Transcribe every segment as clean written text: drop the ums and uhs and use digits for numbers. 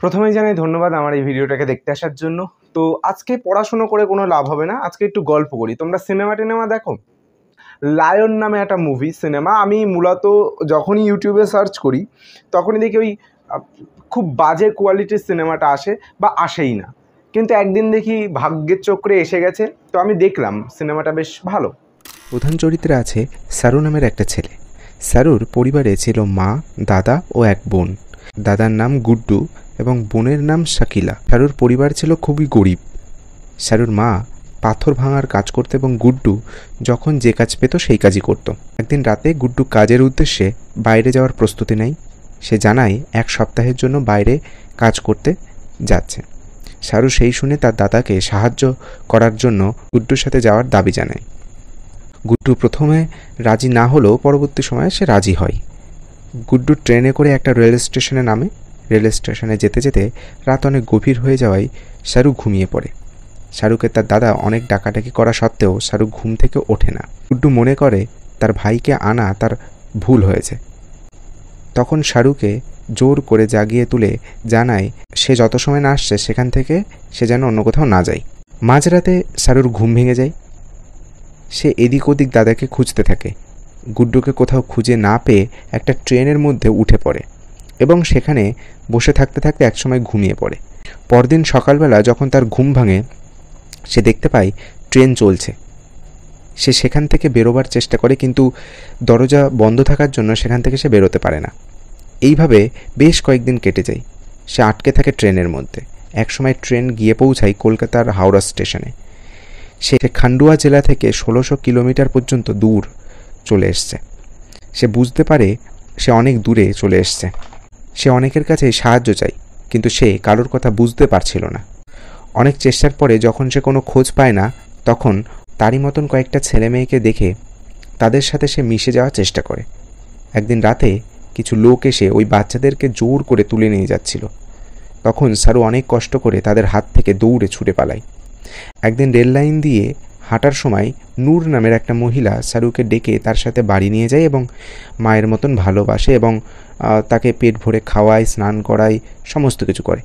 প্রথমেই জানাই ধন্যবাদ আমার এই ভিডিওটাকে দেখতে আসার জন্য। তো আজকে পড়াশুনো করে কোনো লাভ হবে না, আজকে একটু গল্প করি। তোমরা সিনেমা দেখো? লায়ন নামে একটা মুভি সিনেমা, আমি মূলত যখনই ইউটিউবে সার্চ করি তখনই দেখি ওই খুব বাজে কোয়ালিটির সিনেমাটা আসে বা আসেই না। কিন্তু একদিন দেখি ভাগ্যের চক্রে এসে গেছে, তো আমি দেখলাম সিনেমাটা বেশ ভালো। প্রধান চরিত্রে আছে সারু নামের একটা ছেলে। সারুর পরিবারে ছিল মা, দাদা ও এক বোন। দাদার নাম গুড্ডু এবং বোনের নাম শাকিলা। সারুর পরিবার ছিল খুবই গরিব। সারুর মা পাথর ভাঙার কাজ করত এবং গুড্ডু যখন যে কাজ পেত সেই কাজই করত। একদিন রাতে গুড্ডু কাজের উদ্দেশ্যে বাইরে যাওয়ার প্রস্তুতি নেয়। সে জানায় 1 সপ্তাহের জন্য বাইরে কাজ করতে যাচ্ছে। সারু সেই শুনে তার দাদাকে সাহায্য করার জন্য গুড্ডুর সাথে যাওয়ার দাবি জানায়। গুড্ডু প্রথমে রাজি না হলেও পরবর্তী সময়ে সে রাজি হয়। গুড্ডু ট্রেনে করে একটা রেল স্টেশনে নামে। রেল স্টেশনে যেতে যেতে রাত অনেক গভীর হয়ে যাওয়ায় সারু ঘুমিয়ে পড়ে। শাহরুখের তার দাদা অনেক ডাকাডাকি করা সত্ত্বেও শাহরুখ ঘুম থেকে ওঠে না। গুড্ডু মনে করে তার ভাইকে আনা তার ভুল হয়েছে। তখন শাহরুখকে জোর করে জাগিয়ে তুলে জানায় সে যত সময় না আসছে সেখান থেকে সে যেন অন্য কোথাও না যায়। মাঝরাতে শাহরুর ঘুম ভেঙে যায়। সে এদিক ওদিক দাদাকে খুঁজতে থাকে। গুড্ডুকে কোথাও খুঁজে না পেয়ে একটা ট্রেনের মধ্যে উঠে পড়ে এবং সেখানে বসে থাকতে থাকতে একসময় ঘুমিয়ে পড়ে। পরদিন সকালবেলা যখন তার ঘুম ভাঙে সে দেখতে পায় ট্রেন চলছে। সে সেখান থেকে বেরোবার চেষ্টা করে, কিন্তু দরজা বন্ধ থাকার জন্য সেখান থেকে সে বেরোতে পারে না। এইভাবে বেশ কয়েকদিন কেটে যায়। সে আটকে থাকে ট্রেনের মধ্যে। একসময় ট্রেন গিয়ে পৌঁছায় কলকাতার হাওড়া স্টেশনে। সে খান্ডুয়া জেলা থেকে 1600 কিলোমিটার পর্যন্ত দূর চলে এসছে। সে বুঝতে পারে সে অনেক দূরে চলে এসছে। সে অনেকের কাছে সাহায্য চায়, কিন্তু সে কারোর কথা বুঝতে পারছিল না। অনেক চেষ্টার পরে যখন সে কোনো খোঁজ পায় না, তখন তারই মতন কয়েকটা ছেলে মেয়েকে দেখে তাদের সাথে সে মিশে যাওয়ার চেষ্টা করে। একদিন রাতে কিছু লোক এসে ওই বাচ্চাদেরকে জোর করে তুলে নিয়ে যাচ্ছিল। তখন সারু অনেক কষ্ট করে তাদের হাত থেকে দৌড়ে ছুটে পালায়। একদিন রেল লাইন দিয়ে হাঁটার সময় নূর নামের একটা মহিলা সারুকে ডেকে তার সাথে বাড়ি নিয়ে যায় এবং মায়ের মতন ভালোবাসে এবং তাকে পেট ভরে খাওয়ায়, স্নান করায়, সমস্ত কিছু করে।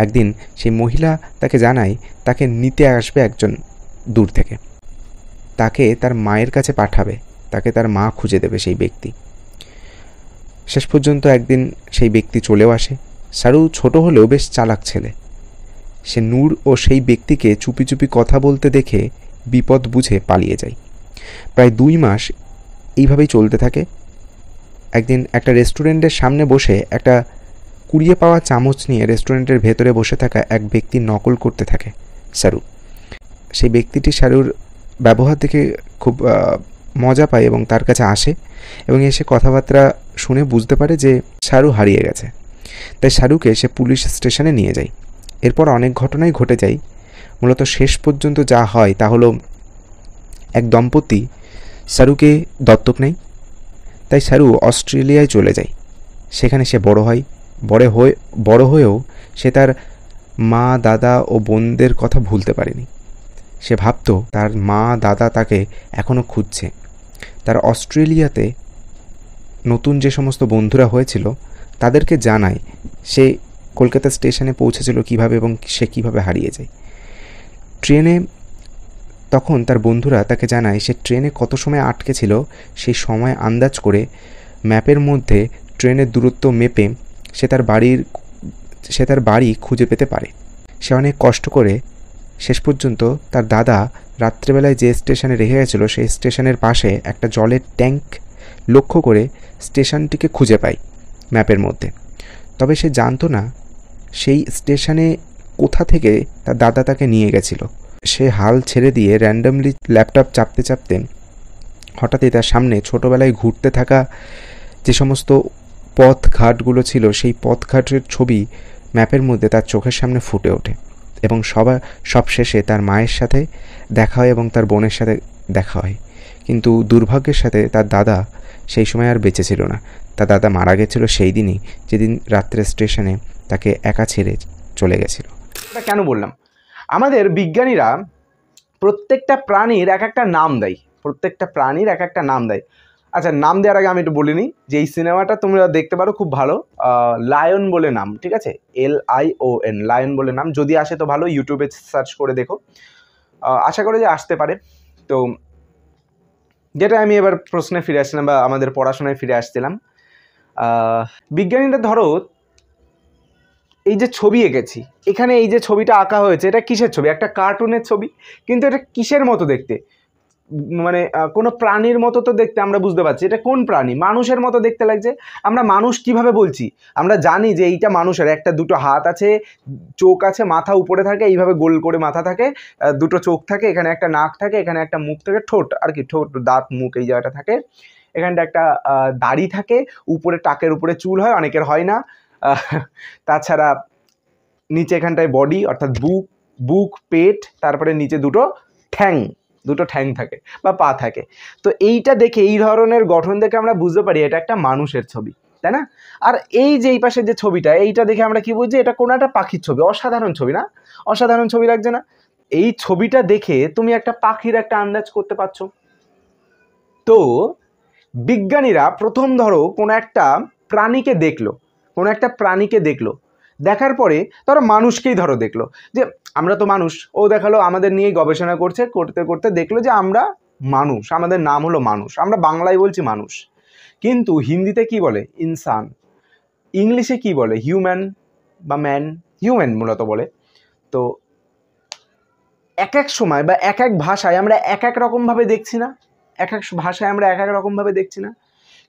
একদিন সেই মহিলা তাকে জানায় তাকে নিতে আসবে একজন দূর থেকে, তাকে তার মায়ের কাছে পাঠাবে, তাকে তার মা খুঁজে দেবে সেই ব্যক্তি। শেষ পর্যন্ত একদিন সেই ব্যক্তি চলেও আসে। সারু ছোট হলেও বেশ চালাক ছেলে। সে নূর ও সেই ব্যক্তিকে চুপি চুপি কথা বলতে দেখে বিপদ বুঝে পালিয়ে যায়। প্রায় 2 মাস এইভাবেই চলতে থাকে। একদিন একটা রেস্টুরেন্টের সামনে বসে একটা কুড়িয়ে পাওয়া চামচ নিয়ে রেস্টুরেন্টের ভেতরে বসে থাকা এক ব্যক্তির নকল করতে থাকে সারু। সেই ব্যক্তিটি সারুর ব্যবহার দেখে খুব মজা পায় এবং তার কাছে আসে এবং এসে কথাবার্তা শুনে বুঝতে পারে যে সারু হারিয়ে গেছে। তাই সারুকে সে পুলিশ স্টেশনে নিয়ে যায়। এরপর অনেক ঘটনাই ঘটে যায়। মূলত শেষ পর্যন্ত যা হয় তা হলো এক দম্পতি সারুকে দত্তক নেয়। তাই সারু অস্ট্রেলিয়ায় চলে যায়। সেখানে সে বড় হয়েও সে তার মা, দাদা ও বোনদের কথা ভুলতে পারেনি। সে ভাবত তার মা, দাদা তাকে এখনও খুঁজছে। তার অস্ট্রেলিয়াতে নতুন যে সমস্ত বন্ধুরা হয়েছিল তাদেরকে জানায় সে কলকাতা স্টেশনে পৌঁছেছিল কীভাবে এবং সে কীভাবে হারিয়ে যায়। ট্রেনে তখন তার বন্ধুরা তাকে জানায় সে ট্রেনে কত সময় আটকে ছিল সেই সময় আন্দাজ করে ম্যাপের মধ্যে ট্রেনের দূরত্ব মেপে সে তার বাড়ি খুঁজে পেতে পারে। সে অনেক কষ্ট করে শেষ পর্যন্ত তার দাদা রাত্রেবেলায় যে স্টেশনে রেখে গেছিল সেই স্টেশনের পাশে একটা জলের ট্যাঙ্ক লক্ষ্য করে স্টেশনটিকে খুঁজে পায় ম্যাপের মধ্যে। তবে সে জানতো না সেই স্টেশনে কোথা থেকে তার দাদা তাকে নিয়ে গেছিল। সে হাল ছেড়ে দিয়ে র্যান্ডমলি ল্যাপটপ চাপতে চাপতে হঠাৎই তার সামনে ছোটোবেলায় ঘুরতে থাকা যে সমস্ত পথঘাটগুলো ছিল সেই পথঘাটের ছবি ম্যাপের মধ্যে তার চোখের সামনে ফুটে ওঠে এবং সব শেষে তার মায়ের সাথে দেখা হয় এবং তার বোনের সাথে দেখা হয়। কিন্তু দুর্ভাগ্যের সাথে তার দাদা সেই সময় আর বেঁচে ছিল না। তার দাদা মারা গেছিল সেই দিনই, যেদিন রাত্রে স্টেশনে তাকে একা ছেড়ে চলে গেছিল। এটা কেন বললাম? আমাদের বিজ্ঞানীরা প্রত্যেকটা প্রাণীর এক একটা নাম দেয়। আচ্ছা, নাম দেওয়ার আগে আমি একটু বলে নিই যে এই সিনেমাটা তোমরা দেখতে পারো, খুব ভালো। লায়ন বলে নাম, ঠিক আছে, LION, লায়ন বলে নাম। যদি আসে তো ভালো, ইউটিউবে সার্চ করে দেখো, আশা করি যে আসতে পারে। তো যেটা আমি এবার প্রশ্নে ফিরে আসছিলাম বা আমাদের পড়াশোনায় ফিরে আসছিলাম, বিজ্ঞানীরা ধরো এই যে ছবি এঁকেছি, এখানে এই যে ছবিটা আঁকা হয়েছে, এটা কিসের ছবি? একটা কার্টুনের ছবি, কিন্তু এটা কিসের মতো দেখতে? মানে কোনো প্রাণীর মতো তো দেখতে আমরা বুঝতে পারছি, এটা কোন প্রাণী? মানুষের মতো দেখতে লাগছে। আমরা মানুষ কিভাবে বলছি? আমরা জানি যে এইটা মানুষের, একটা দুটো হাত আছে, চোখ আছে, মাথা উপরে থাকে, এইভাবে গোল করে মাথা থাকে, দুটো চোখ থাকে, এখানে একটা নাক থাকে, এখানে একটা মুখ থাকে, ঠোঁট আর কি, ঠোঁট, দাঁত, মুখ এই জায়গাটা থাকে, এখানটা একটা দাড়ি থাকে, উপরে টাকের উপরে চুল হয়, অনেকের হয় না। তাছাড়া নিচে এখানটায় বডি অর্থাৎ বুক, পেট, তারপরে নিচে দুটো ঠ্যাং থাকে বা পা থাকে। তো এইটা দেখে, এই ধরনের গঠন দেখে আমরা বুঝতে পারি এটা একটা মানুষের ছবি, তাই না? আর এই যে এই পাশে যে ছবিটা, এইটা দেখে আমরা কি বুঝছি? এটা কোনো একটা পাখির ছবি। অসাধারণ ছবি না? অসাধারণ ছবি লাগছে না? এই ছবিটা দেখে তুমি একটা পাখির একটা আন্দাজ করতে পারছো। তো বিজ্ঞানীরা প্রথম ধরো কোনো একটা প্রাণীকে দেখলো, দেখার পরে ধরো মানুষকেই ধরো দেখলো, যে আমরা তো মানুষ, ও দেখালো আমাদের নিয়েই গবেষণা করতে করতে দেখলো যে আমরা মানুষ, আমাদের নাম হলো মানুষ, আমরা বাংলায় বলছি মানুষ, কিন্তু হিন্দিতে কি বলে? ইনসান। ইংলিশে কি বলে? হিউম্যান বা ম্যান, হিউম্যান মূলত বলে। তো এক এক সময় বা এক এক ভাষায় আমরা এক এক রকমভাবে দেখছি না? এক এক ভাষায় আমরা এক এক রকমভাবে দেখছি না?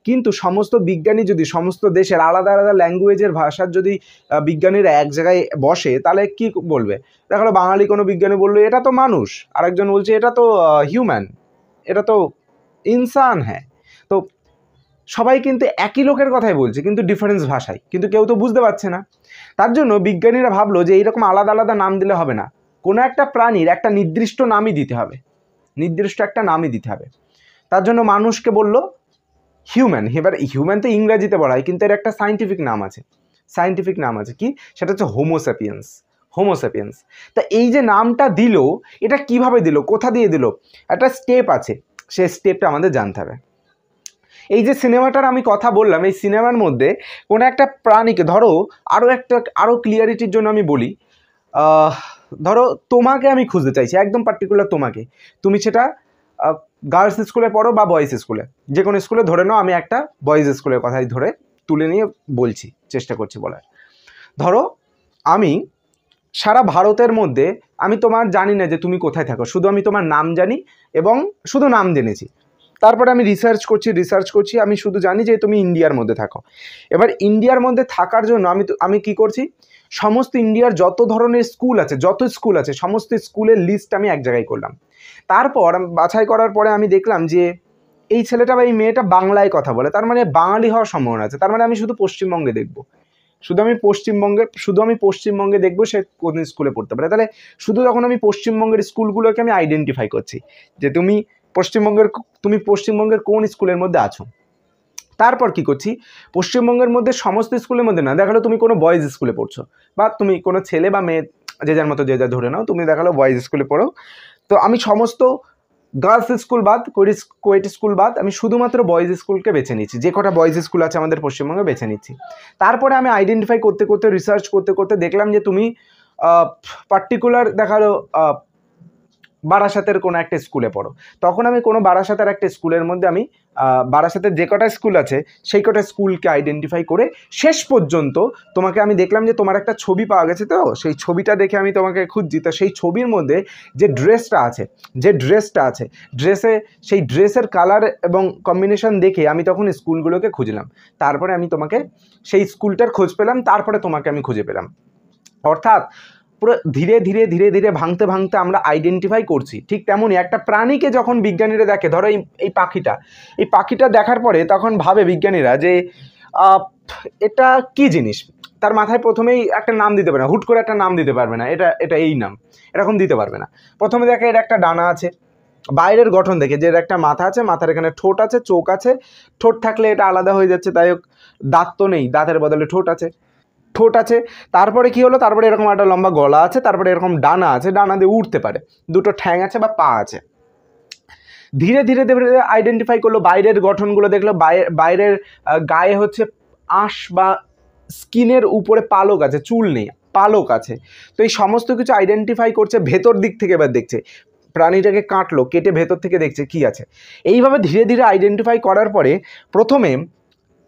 কিন্তু সমস্ত বিজ্ঞানী যদি সমস্ত দেশের আলাদা আলাদা ল্যাঙ্গুয়েজের ভাষার যদি বিজ্ঞানীরা এক জায়গায় বসে, তাহলে কি বলবে? দেখা গেলো বাঙালি কোনো বিজ্ঞানী বললো এটা তো মানুষ, আরেকজন বলছে এটা তো হিউম্যান, এটা তো ইনসান। হ্যাঁ, তো সবাই কিন্তু একই লোকের কথাই বলছে, কিন্তু ডিফারেন্স ভাষায়, কিন্তু কেউ তো বুঝতে পারছে না। তার জন্য বিজ্ঞানীরা ভাবলো যে এইরকম আলাদা আলাদা নাম দিলে হবে না, কোনো একটা প্রাণীর একটা নির্দিষ্ট নামই দিতে হবে, নির্দিষ্ট একটা নামই দিতে হবে। তার জন্য মানুষকে বললো হিউম্যান। এবার হিউম্যান তো ইংরাজিতে বলা হয়, কিন্তু এর একটা সায়েন্টিফিক নাম আছে, কি? সেটা হচ্ছে হোমোস্যাপিয়েন্স। তা এই যে নামটা দিল, এটা কিভাবে দিল, কোথা দিয়ে দিল? একটা স্টেপ আছে, সেই স্টেপটা আমাদের জানতে হবে। এই যে সিনেমাটার আমি কথা বললাম, এই সিনেমার মধ্যে কোনো একটা প্রাণীকে ধরো, আরও ক্লিয়ারিটির জন্য আমি বলি, ধরো তোমাকে আমি খুঁজতে চাইছি, একদম পার্টিকুলার তোমাকে, তুমি সেটা গার্লস স্কুলে পড়ো বা বয়েজ স্কুলে, যে কোনো স্কুলে ধরে নাও, আমি একটা বয়েজ স্কুলের কথাই ধরে তুলে নিয়ে বলছি, চেষ্টা করছি বলার। ধরো আমি সারা ভারতের মধ্যে আমি তোমার জানি না যে তুমি কোথায় থাকো, শুধু আমি তোমার নাম জানি এবং শুধু নাম জেনেছি। তারপরে আমি রিসার্চ করছি, আমি শুধু জানি যে তুমি ইন্ডিয়ার মধ্যে থাকো। এবার ইন্ডিয়ার মধ্যে থাকার জন্য আমি কি করছি? সমস্ত ইন্ডিয়ার যত ধরনের স্কুল আছে সমস্ত স্কুলের লিস্ট আমি এক জায়গায় করলাম। তারপর বাছাই করার পরে আমি দেখলাম যে এই ছেলেটা বা এই মেয়েটা বাংলায় কথা বলে, তার মানে বাঙালি হওয়ার সম্ভাবনা আছে। তার মানে আমি শুধু পশ্চিমবঙ্গে দেখব, শুধু আমি পশ্চিমবঙ্গে দেখবো সে কোন স্কুলে পড়তে পারে। তাহলে শুধু যখন আমি পশ্চিমবঙ্গের স্কুলগুলোকে আমি আইডেন্টিফাই করছি যে তুমি পশ্চিমবঙ্গের কোন স্কুলের মধ্যে আছো। তারপর কি করছি? পশ্চিমবঙ্গের মধ্যে সমস্ত স্কুলের মধ্যে না, দেখালো তুমি কোনো বয়েজ স্কুলে পড়ছো, বা তুমি কোনো ছেলে বা মেয়ে, যে যার মতো যে যা ধরে নাও, তুমি দেখালো বয়েজ স্কুলে পড়ো। তো আমি সমস্ত গার্লস স্কুল বাদ, কোয়েট স্কুল বাদ, আমি শুধুমাত্র বয়েজ স্কুলকে বেছে নিচ্ছি, যে কটা বয়েজ স্কুল আছে আমাদের পশ্চিমবঙ্গে বেছে নিচ্ছি। তারপরে আমি আইডেন্টিফাই করতে রিসার্চ করতে দেখলাম যে তুমি পার্টিকুলার দেখালো বারাসাতের কোনো একটা স্কুলে পড়ো। তখন আমি কোনো বারাসাতের একটা স্কুলের মধ্যে আমি বারাসাতের যে কটা স্কুল আছে সেই কটা স্কুলকে আইডেন্টিফাই করে শেষ পর্যন্ত তোমাকে আমি দেখলাম যে তোমার একটা ছবি পাওয়া গেছে, তো সেই ছবিটা দেখে আমি তোমাকে খুঁজছি। তো সেই ছবির মধ্যে যে ড্রেসটা আছে সেই ড্রেসের কালার এবং কম্বিনেশন দেখে আমি তখন স্কুলগুলোকে খুঁজলাম। তারপরে আমি তোমাকে সেই স্কুলটার খোঁজ পেলাম, তারপরে তোমাকে আমি খুঁজে পেলাম। অর্থাৎ পুরো ধীরে ধীরে ভাঙতে আমরা আইডেন্টিফাই করছি। ঠিক তেমনই একটা প্রাণীকে যখন বিজ্ঞানীরা দেখে, ধরো এই পাখিটা দেখার পরে তখন ভাবে বিজ্ঞানীরা যে এটা কি জিনিস। তার মাথায় প্রথমেই একটা নাম দিতে পারে না, হুট করে একটা নাম দিতে পারবে না, এটা এই নাম এরকম দিতে পারবে না। প্রথমে দেখে এর একটা ডানা আছে, বাইরের গঠন দেখে যে এর একটা মাথা আছে, মাথার এখানে ঠোঁট আছে, চোখ আছে, ঠোঁট থাকলে এটা আলাদা হয়ে যাচ্ছে, তাই হোক দাঁত তো নেই, দাঁতের বদলে ঠোঁট আছে। তারপরে কি হলো? তারপরে এরকম একটা লম্বা গলা আছে, তারপরে এরকম ডানা আছে, ডানা দিয়ে উঠতে পারে, দুটো ঠ্যাং আছে বা পা আছে। ধীরে ধীরে ধীরে আইডেন্টিফাই করলো, বাইরের গঠনগুলো দেখলো, বাইরের গায়ে হচ্ছে আঁশ বা স্কিনের উপরে পালক আছে, চুল নেই, পালক আছে। তো এই সমস্ত কিছু আইডেন্টিফাই করছে, ভেতর দিক থেকে এবার দেখছে, প্রাণীটাকে কাটলো, কেটে ভেতর থেকে দেখছে কি আছে। এইভাবে ধীরে ধীরে আইডেন্টিফাই করার পরে প্রথমে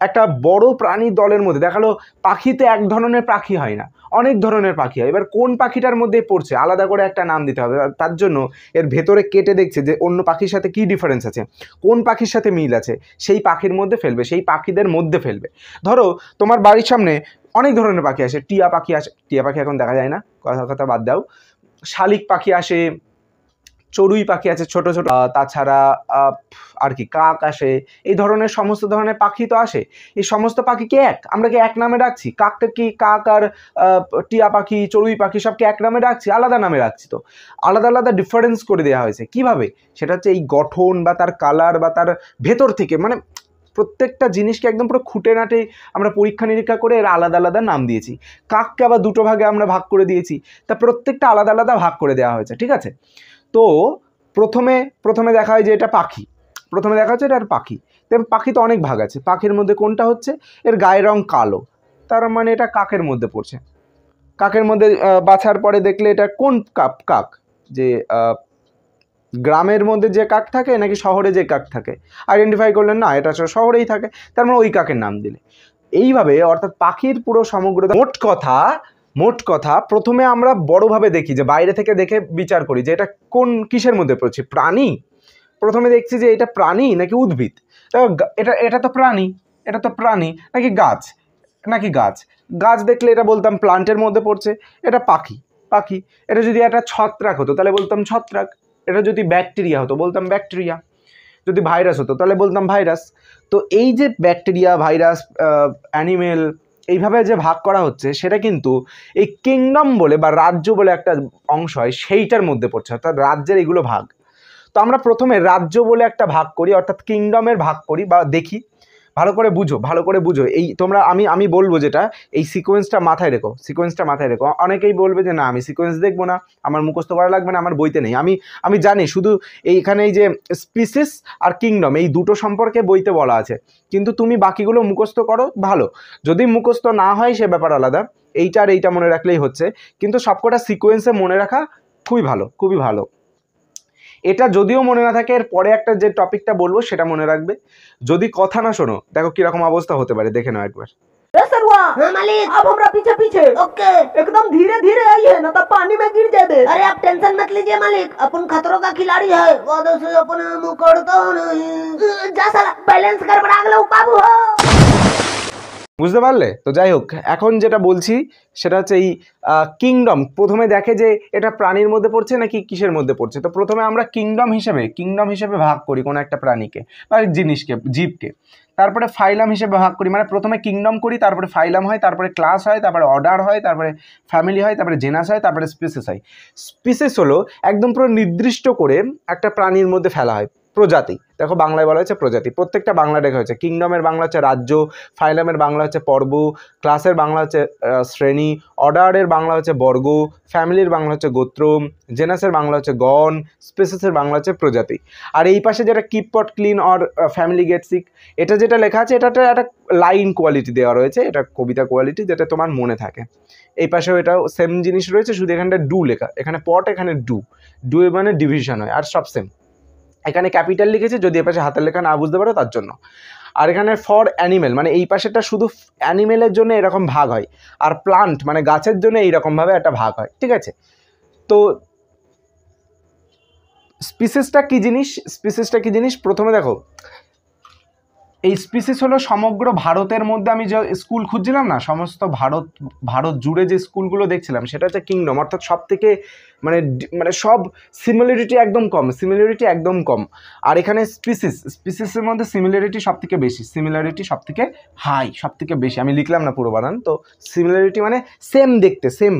একটা বড় প্রাণী দলের মধ্যে দেখালো পাখিতে এক ধরনের পাখি হয় না, অনেক ধরনের পাখি হয়। এবার কোন পাখিটার মধ্যে পড়ছে আলাদা করে একটা নাম দিতে হবে, তার জন্য এর ভেতরে কেটে দেখছে যে অন্য পাখির সাথে কী ডিফারেন্স আছে, কোন পাখির সাথে মিল আছে, সেই পাখির মধ্যে ফেলবে, সেই পাখিদের মধ্যে ফেলবে। ধরো তোমার বাড়ির সামনে অনেক ধরনের পাখি আসে, টিয়া পাখি আসে, টিয়া পাখি এখন দেখা যায় না, কথা বাদ দাও, শালিক পাখি আসে, চড়ুই পাখি আছে ছোট ছোট, তাছাড়া আর কি কাক আসে, এই ধরনের সমস্ত ধরনের পাখি তো আসে। এই সমস্ত পাখিকে আমরা কি এক নামে ডাকছি? কাকটা কি, কাক আর টিয়া পাখি, চড়ুই পাখি সবকে এক নামে ডাকছি? আলাদা নামে রাখছি। তো আলাদা আলাদা ডিফারেন্স করে দেওয়া হয়েছে। কিভাবে? সেটা হচ্ছে এই গঠন বা তার কালার বা তার ভেতর থেকে, মানে প্রত্যেকটা জিনিসকে একদম পুরো খুঁটে নাটে আমরা পরীক্ষা নিরীক্ষা করে এর আলাদা আলাদা নাম দিয়েছি। কাককে আবার দুটো ভাগে আমরা ভাগ করে দিয়েছি, তা প্রত্যেকটা আলাদা আলাদা ভাগ করে দেওয়া হয়েছে, ঠিক আছে? তো প্রথমে দেখা হয় যে এটা পাখি, প্রথমে দেখা হচ্ছে এটা আর পাখি। তবে পাখি তো অনেক ভাগ আছে, পাখির মধ্যে কোনটা হচ্ছে এর গায়ের রং কালো, তার মানে এটা কাকের মধ্যে পড়ছে। কাকের মধ্যে বাছার পরে দেখলে এটা কোন কাক, যে গ্রামের মধ্যে যে কাক থাকে নাকি শহরে যে কাক থাকে, আইডেন্টিফাই করলেন না এটা শহরেই থাকে, তার মানে ওই কাকের নাম দিলে। এইভাবে অর্থাৎ পাখির পুরো সমগ্র মোট কথা প্রথমে আমরা বড়ভাবে দেখি, যে বাইরে থেকে দেখে বিচার করি যে এটা কোন কিসের মধ্যে পড়ছে, প্রাণী। প্রথমে দেখছি যে এটা প্রাণী নাকি উদ্ভিদ, এটা তো প্রাণী, এটা তো প্রাণী নাকি গাছ। গাছ দেখলে এটা বলতাম প্লান্টের মধ্যে পড়ছে, এটা পাখি। এটা যদি একটা ছত্রাক হতো তাহলে বলতাম ছত্রাক, এটা যদি ব্যাকটেরিয়া হতো বলতাম ব্যাকটেরিয়া, যদি ভাইরাস হতো তাহলে বলতাম ভাইরাস। তো এই যে ব্যাকটেরিয়া, ভাইরাস, অ্যানিমেল, এইভাবে যে ভাগ করা হচ্ছে সেটা কিন্তু এই কিংডম বলে বা রাজ্য বলে একটা অংশ হয় সেইটার মধ্যে পড়ছে, অর্থাৎ রাজ্যের এগুলো ভাগ। তো আমরা প্রথমে রাজ্য বলে একটা ভাগ করি, অর্থাৎ কিংডমের ভাগ করি বা দেখি। ভালো করে বুঝো এই তোমরা, আমি বলবো যেটা, এই সিকোয়েন্সটা মাথায় রেখো। অনেকেই বলবে যে না আমি সিকোয়েন্স দেখবো না, আমার মুখস্থ করা লাগবে না, আমার বইতে নেই। আমি জানি শুধু এইখানে এই যে স্পিসিস আর কিংডম এই দুটো সম্পর্কে বইতে বলা আছে, কিন্তু তুমি বাকিগুলো মুখস্থ করো ভালো, যদি মুখস্থ না হয় সে ব্যাপার আলাদা, এইটা আর এইটা মনে রাখলেই হচ্ছে, কিন্তু সবকটা সিকোয়েন্সে মনে রাখা খুবই ভালো। এটা যদিও মনে না থাকে, এর পরে একটা যে টপিকটা বলবো সেটা মনে রাখবে। যদি কথা না শোনো, দেখো কিরকম অবস্থা হতে পারে, দেখে নাও একবার। हाँ मालिक, अब हमरा पीछे पीछे। ओके, एकदम धीरे धीरे आइए ना तो पानी में गिर जाए। अरे आप टेंशन मत लीजिए मालिक, अपन खतरों का खिलाड़ी है, वादे से अपन मुकरता नहीं। जा साला, बैलेंस गड़बड़ा गया बाबू हो। বুঝতে পারলে? তো যাই হোক, এখন যেটা বলছি সেটা হচ্ছে এই কিংডম প্রথমে দেখে যে এটা প্রাণীর মধ্যে পড়ছে নাকি কিসের মধ্যে পড়ছে। তো প্রথমে আমরা কিংডম হিসেবে ভাগ করি কোনো একটা প্রাণীকে বা জিনিসকে, জীবকে। তারপরে ফাইলাম হিসেবে ভাগ করি, মানে প্রথমে কিংডম করি, তারপরে ফাইলাম হয়, তারপরে ক্লাস হয়, তারপরে অর্ডার হয়, তারপরে ফ্যামিলি হয়, তারপরে জেনাস হয়, তারপরে স্পিসিস হয়। স্পিসিস হলো একদম পুরো নির্দিষ্ট করে একটা প্রাণীর মধ্যে ফেলা হয়। প্রজাতি, দেখো বাংলায় বলা হয়েছে প্রজাতি, প্রত্যেকটা বাংলা লেখা হয়েছে। কিংডমের বাংলা হচ্ছে রাজ্য, ফাইলামের বাংলা হচ্ছে পর্ব, ক্লাসের বাংলা হচ্ছে শ্রেণী, অর্ডারের বাংলা হচ্ছে বর্গ, ফ্যামিলির বাংলা হচ্ছে গোত্র, জেনাসের বাংলা হচ্ছে গণ, স্পেসিসের বাংলা হচ্ছে প্রজাতি। আর এই পাশে যেটা keep pot clean or family get sick, এটা যেটা লেখা আছে এটাতে একটা লাইন কোয়ালিটি দেওয়া রয়েছে, এটা কবিতা কোয়ালিটি যেটা তোমার মনে থাকে। এই পাশেও এটাও সেম জিনিস রয়েছে, শুধু এখানটা ডু লেখা, এখানে পট, এখানে ডু মানে ডিভিশন হয়, আর সব সেম। এখানে ক্যাপিটাল লিখেছে, যদি এ পাশে হাতের লেখা না বুঝতে পারো তার জন্য। আর এখানে ফর অ্যানিমেল, মানে এই পাশেটা শুধু অ্যানিমেলের জন্য এরকম ভাগ হয়, আর প্লান্ট মানে গাছের জন্য এইরকমভাবে একটা ভাগ হয়, ঠিক আছে? তো স্পিসিসটা কি জিনিস প্রথমে দেখো, এই স্পিসিস হলো সমগ্র ভারতের মধ্যে, আমি যে স্কুল খুঁজছিলাম না, সমস্ত ভারত জুড়ে যে স্কুলগুলো দেখছিলাম সেটা হচ্ছে কিংডম, অর্থাৎ সব থেকে মানে সব সিমিলারিটি একদম কম। আর এখানে স্পিসিসের মধ্যে সিমিলারিটি সব থেকে হাই, সব থেকে বেশি। আমি লিখলাম না পুরো বানান, তো সিমিলারিটি মানে সেম দেখতে, সেম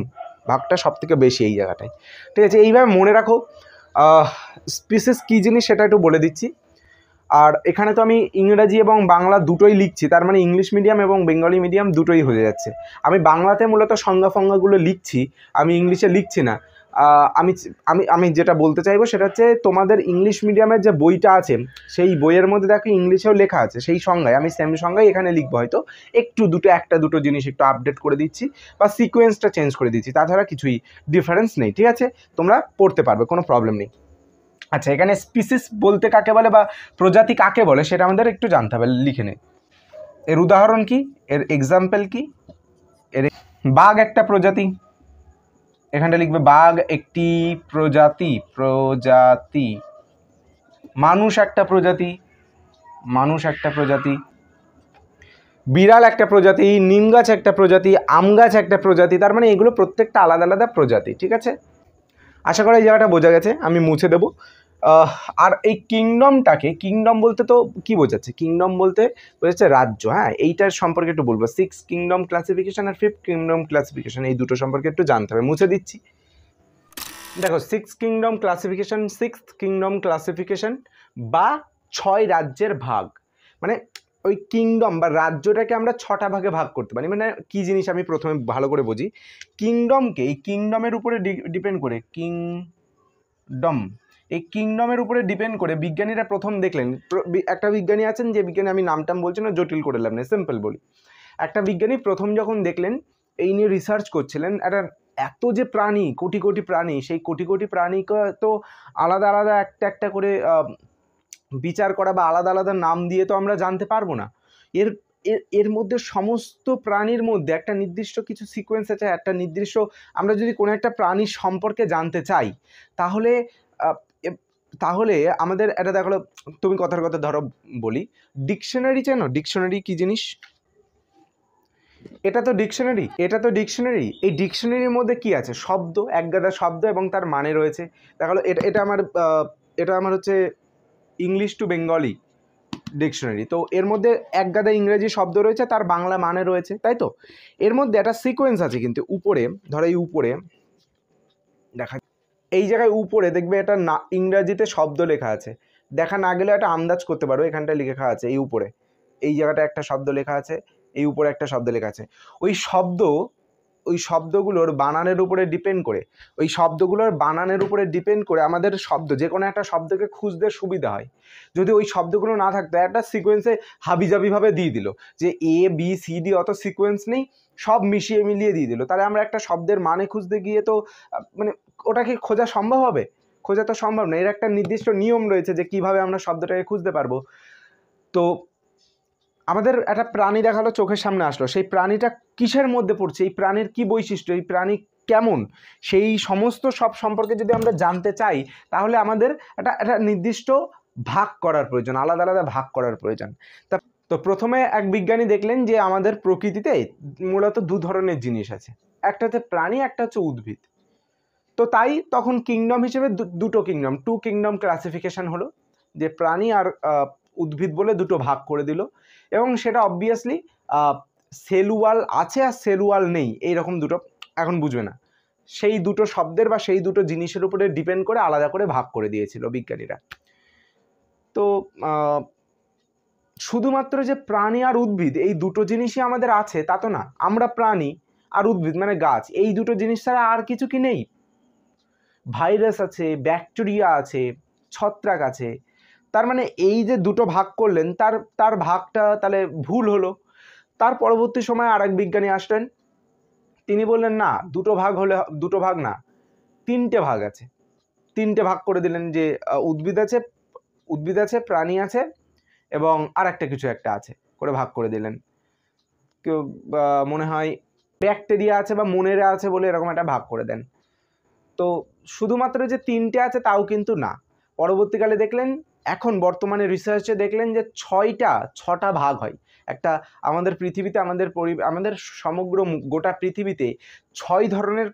ভাগটা সব থেকে বেশি এই জায়গাটায়, ঠিক আছে? এইভাবে মনে রাখো। স্পিসিস কী জিনিস সেটা একটু বলে দিচ্ছি। আর এখানে তো আমি ইংরাজি এবং বাংলা দুটোই লিখছি, তার মানে ইংলিশ মিডিয়াম এবং বেঙ্গলি মিডিয়াম দুটোই হয়ে যাচ্ছে। আমি বাংলাতে মূলত সংজ্ঞাগুলো লিখছি, আমি ইংলিশে লিখছি না। আমি আমি আমি যেটা বলতে চাইবো সেটা হচ্ছে তোমাদের ইংলিশ মিডিয়ামের যে বইটা আছে সেই বইয়ের মধ্যে দেখো ইংলিশেও লেখা আছে সেই সংজ্ঞায়, আমি সেম সংজ্ঞায় এখানে লিখবো, হয়তো একটু একটা দুটো জিনিস একটু আপডেট করে দিচ্ছি বা সিকোয়েন্সটা চেঞ্জ করে দিচ্ছি, তাছাড়া কিছুই ডিফারেন্স নেই। ঠিক আছে, তোমরা পড়তে পারবে, কোনো প্রবলেম নেই। আচ্ছা, এখানে স্পিসিস বলতে কাকে বলে বা প্রজাতি কাকে বলে সেটা আমাদের একটু জানতে হবে, লিখে নে। এর উদাহরণ কি, এর এক্সাম্পল কি? এর বাঘ একটা প্রজাতি, এখানটা লিখবে বাঘ একটি প্রজাতি, প্রজাতি। মানুষ একটা প্রজাতি, মানুষ একটা প্রজাতি। বিড়াল একটা প্রজাতি, নিম গাছ একটা প্রজাতি, আম গাছ একটা প্রজাতি। তার মানে এগুলো প্রত্যেকটা আলাদা আলাদা প্রজাতি। ঠিক আছে, আশা করি এই জায়গাটা বোঝা গেছে, আমি মুছে দেবো। আর এই কিংডমটাকে, কিংডম বলতে তো কি বোঝাচ্ছে? কিংডম বলতে বোঝাচ্ছে রাজ্য। হ্যাঁ, এইটার সম্পর্কে একটু বলবো। 6 কিংডম ক্লাসিফিকেশন আর 5 কিংডম ক্লাসিফিকেশন, এই দুটো সম্পর্কে একটু জানতে হবে, মুছে দিচ্ছি। দেখো, 6 kingdom classification, 6th kingdom classification বা 6 রাজ্যের ভাগ, মানে ওই কিংডম বা রাজ্যটাকে আমরা 6টা ভাগে ভাগ করতে পারি। মানে কি জিনিস আমি প্রথমে ভালো করে বুঝি। কিংডমকে, এই কিংডমের উপরে ডিপেন্ড করে, কিংডম, এই কিংডমের উপরে ডিপেন্ড করে বিজ্ঞানীরা প্রথম দেখলেন, একটা বিজ্ঞানী আছেন যে বিজ্ঞানী, আমি নামটাম বলছি না, জটিল করে লাভ নেই, সিম্পল বলি। একটা বিজ্ঞানী প্রথম যখন দেখলেন, এই নিয়ে রিসার্চ করছিলেন, একটা এত যে প্রাণী, কোটি কোটি প্রাণী, সেই কোটি কোটি প্রাণীকে তো আলাদা আলাদা একটা একটা করে বিচার করা বা আলাদা আলাদা নাম দিয়ে তো আমরা জানতে পারবো না। এর এর মধ্যে সমস্ত প্রাণীর মধ্যে একটা নির্দিষ্ট কিছু সিকোয়েন্স আছে, একটা নির্দিষ্ট, আমরা যদি কোনো একটা প্রাণীর সম্পর্কে জানতে চাই তাহলে তাহলে আমাদের এটা দেখো, তুমি কথার কথা ধরো বলি, ডিকশনারি চেনো? ডিকশনারি কি জিনিস? এটা তো ডিকশনারি, এটা তো ডিকশনারি। এই ডিকশনারির মধ্যে কি আছে? শব্দ, একগাদা শব্দ এবং তার মানে রয়েছে। দেখো, এটা আমার হচ্ছে ইংলিশ টু বেঙ্গলি ডিকশনারি। তো এর মধ্যে একগাদা ইংরেজি শব্দ রয়েছে, তার বাংলা মানে রয়েছে, তাই তো? এর মধ্যে একটা সিকোয়েন্স আছে, কিন্তু উপরে ধরো, এই উপরে দেখা, এই জায়গায় উপরে দেখবে এটা না ইংরাজিতে শব্দ লেখা আছে, দেখা না গেলে একটা আন্দাজ করতে পারো, এখানটায় লেখা আছে এই উপরে, এই জায়গাটা একটা শব্দ লেখা আছে, এই উপরে একটা শব্দ লেখা আছে। ওই শব্দগুলোর বানানের উপরে ডিপেন্ড করে, ওই শব্দগুলোর বানানের উপরে ডিপেন্ড করে আমাদের শব্দ, যে কোনো একটা শব্দকে খুঁজতে সুবিধা হয়। যদি ওই শব্দগুলো না থাকতো, একটা সিকোয়েন্সে হাবিজাবিভাবে দিয়ে দিল যে এ বি সি ডি, অত সিকোয়েন্স নেই, সব মিশিয়ে মিলিয়ে দিয়ে দিল, তাহলে আমরা একটা শব্দের মানে খুঁজতে গিয়ে তো মানে ওটা কি খোঁজা সম্ভব হবে? খোঁজা তো সম্ভব না। এর একটা নির্দিষ্ট নিয়ম রয়েছে যে কিভাবে আমরা শব্দটাকে খুঁজতে পারবো। তো আমাদের একটা প্রাণী দেখালো, চোখের সামনে আসলো, সেই প্রাণীটা কিসের মধ্যে পড়ছে, এই প্রাণীর কি বৈশিষ্ট্য, এই প্রাণী কেমন, সেই সমস্ত সব সম্পর্কে যদি আমরা জানতে চাই, তাহলে আমাদের একটা নির্দিষ্ট ভাগ করার প্রয়োজন, আলাদা আলাদা ভাগ করার প্রয়োজন। তো প্রথমে এক বিজ্ঞানী দেখলেন যে আমাদের প্রকৃতিতে মূলত দু ধরনের জিনিস আছে, একটা হচ্ছে প্রাণী, একটা হচ্ছে উদ্ভিদ। তো তাই তখন কিংডম হিসেবে দুটো কিংডম, 2 কিংডম ক্লাসিফিকেশন হলো, যে প্রাণী আর উদ্ভিদ বলে দুটো ভাগ করে দিল। এবং সেটা অবভিয়াসলি সেলুয়াল আছে আর সেলুয়াল নেই, এইরকম দুটো, এখন বুঝবে না, সেই দুটো শব্দের বা সেই দুটো জিনিসের উপরে ডিপেন্ড করে আলাদা করে ভাগ করে দিয়েছিল বিজ্ঞানীরা। তো শুধুমাত্র যে প্রাণী আর উদ্ভিদ এই দুটো জিনিসই আমাদের আছে তা তো না, আমরা প্রাণী আর উদ্ভিদ মানে গাছ, এই দুটো জিনিস ছাড়া আর কিছু কি নেই? ভাইরাস আছে, ব্যাকটেরিয়া আছে, ছত্রাক আছে। তার মানে এই যে দুটো ভাগ করলেন, তার ভাগটা তাহলে ভুল হলো। তার পরবর্তী সময় আর এক বিজ্ঞানী আসলেন, তিনি বললেন না, দুটো ভাগ হলে, দুটো ভাগ না, 3টে ভাগ আছে। 3টে ভাগ করে দিলেন, যে উদ্ভিদ আছে, প্রাণী আছে এবং আর একটা কিছু একটা আছে, করে ভাগ করে দিলেন। কেউ মনে হয় ব্যাকটেরিয়া আছে বা মনেরা আছে বলে এরকম একটা ভাগ করে দেন। তো শুধুমাত্র যে 3টে আছে তাও কিন্তু না, পরবর্তীকালে দেখলেন, এখন বর্তমানে রিসার্চে দেখলেন যে 6টা ভাগ হয়। একটা আমাদের পৃথিবীতে, আমাদের সমগ্র গোটা পৃথিবীতে 6 ধরনের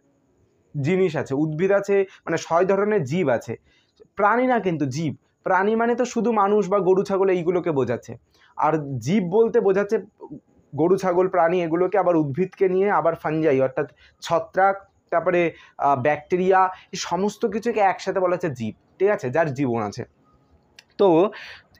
জিনিস আছে, উদ্ভিদ আছে, মানে 6 ধরনের জীব আছে, প্রাণী না কিন্তু জীব। প্রাণী মানে তো শুধু মানুষ বা গরু ছাগল এইগুলোকে বোঝাচ্ছে, আর জীব বলতে বোঝাচ্ছে গরু ছাগল প্রাণী এগুলোকে, আবার উদ্ভিদকে নিয়ে আবার ফাঞ্জাই অর্থাৎ ছত্রাক, তারপরে ব্যাকটেরিয়া, এই সমস্ত কিছুকে একসাথে বলা হচ্ছে জীব। ঠিক আছে, যার জীবন আছে। তো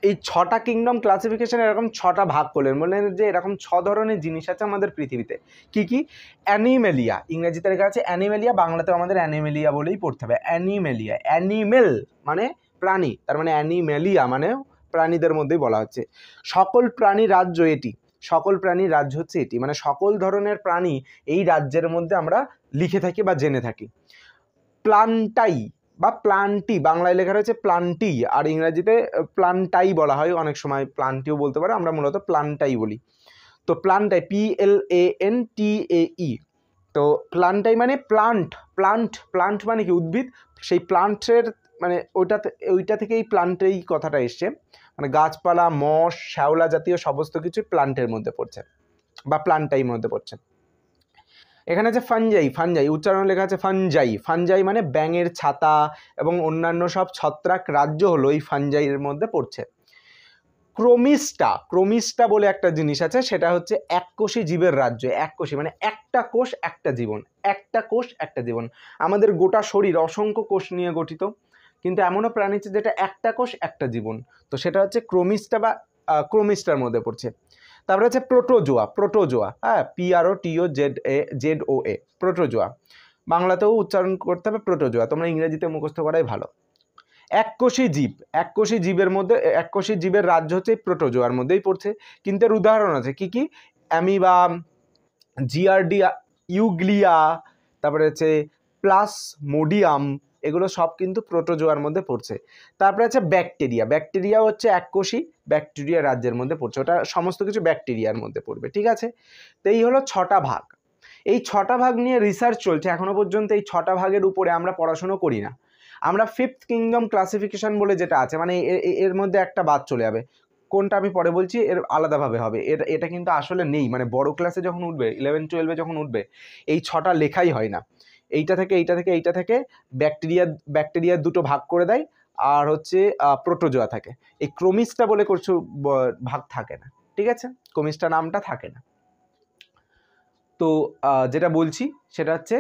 এই 6টা কিংডম ক্লাসিফিকেশন এরকম 6টা ভাগ করলেন, বললেন যে এরকম 6 ধরনের জিনিস আছে আমাদের পৃথিবীতে। কি কি? অ্যানিমেলিয়া, ইংরেজিতে লেখা আছে অ্যানিমেলিয়া, বাংলাতেও আমাদের অ্যানিমেলিয়া বলেই পড়তে হবে। অ্যানিমেলিয়া, অ্যানিমেল মানে প্রাণী, তার মানে অ্যানিমেলিয়া মানে প্রাণীদের মধ্যেই বলা হচ্ছে। সকল প্রাণী রাজ্য এটি, সকল প্রাণীর রাজ্য হচ্ছে এটি, মানে সকল ধরনের প্রাণী এই রাজ্যের মধ্যে আমরা লিখে থাকি বা জেনে থাকি। প্লান্টাই বা প্লান্টি, বাংলায় লেখা রয়েছে প্লান্টি, আর ইংরেজিতে প্লান্টাই বলা হয়, অনেক সময় প্লান্টিও বলতে পারে, আমরা মূলত প্লান্টাই বলি। তো প্লান্টাই, PLANTAE। তো প্লান্টাই মানে প্লান্ট, প্লান্ট প্লান্ট মানে কি? উদ্ভিদ। সেই প্লান্টের মানে ওইটা থেকে এই প্লান্টেই কথাটা এসছে, মানে গাছপালা, মশ, শ্যাওলা জাতীয় সমস্ত কিছু প্লান্টের মধ্যে পড়ছে বা প্লান্টাই মধ্যে পড়ছে। এখানে আছে ফানজাই, ফানজাই উচ্চারণ লেখা আছে ফানজাই, ফানজাই মানে ব্যাঙের ছাতা এবং অন্যান্য সব ছত্রাক রাজ্য হলো এই ফানজাইয়ের মধ্যে পড়ছে। ক্রোমিস্টা, ক্রোমিস্টা বলে একটা জিনিস আছে, সেটা হচ্ছে এককোষী জীবের রাজ্য। এককোষী মানে একটা কোষ একটা জীবন, একটা কোষ একটা জীবন। আমাদের গোটা শরীর অসংখ্য কোষ নিয়ে গঠিত, কিন্তু এমনও প্রাণী আছে যেটা একটা কোষ একটা জীবন, তো সেটা হচ্ছে ক্রোমিস্টা বা ক্রোমিস্টার মধ্যে পড়ছে। তারপরে হচ্ছে প্রোটোজোয়া, প্রোটোজোয়া, হ্যাঁ, PROTOZOA, প্রোটোজোয়া, বাংলাতেও উচ্চারণ করতে হবে প্রোটোজোয়া, তোমরা ইংরেজিতে মুখস্থ করাই ভালো। এককোষী জীব, এককোষী জীবের মধ্যে, এককোষী জীবের রাজ্য হচ্ছে প্রোটোজোয়ার মধ্যেই পড়ছে, কিন্তু এর উদাহরণ আছে কি কি? অ্যামিবা, জিয়ার্ডিয়া, ইউগ্লিয়া, তারপরে হচ্ছে প্লাসমোডিয়াম, এগুলো সব কিন্তু প্রোটোজোয়ার মধ্যে পড়ছে। তারপরে আছে ব্যাকটেরিয়া, ব্যাকটেরিয়া হচ্ছে এককোষী, ব্যাকটেরিয়া রাজ্যের মধ্যে পড়ছে, ওটা সমস্ত কিছু ব্যাকটেরিয়ার মধ্যে পড়বে, ঠিক আছে? তো এই হলো 6টা ভাগ। এই 6টা ভাগ নিয়ে রিসার্চ চলছে এখনো পর্যন্ত, এই 6টা ভাগের উপরে আমরা পড়াশুনো করি না। আমরা ফিফথ কিংডম ক্লাসিফিকেশন বলে যেটা আছে, মানে এর মধ্যে একটা বাদ চলে যাবে, কোনটা আমি পরে বলছি, এর আলাদাভাবে হবে। এটা কিন্তু আসলে নেই, মানে বড় ক্লাসে যখন উঠবে, 11-12 যখন উঠবে, এই 6টা লেখাই হয় না। এইটা থেকে এইটা থেকে এইটা থেকে ব্যাকটেরিয়ার দুটো ভাগ করে দেয়, আর হচ্ছে প্রোটোজোয়া থাকে। এই ক্রোমিস্টা বলে কিছু ভাগ থাকে না, ঠিক আছে? ক্রোমিস্টা নামটা থাকে না। তো যেটা বলছি সেটা হচ্ছে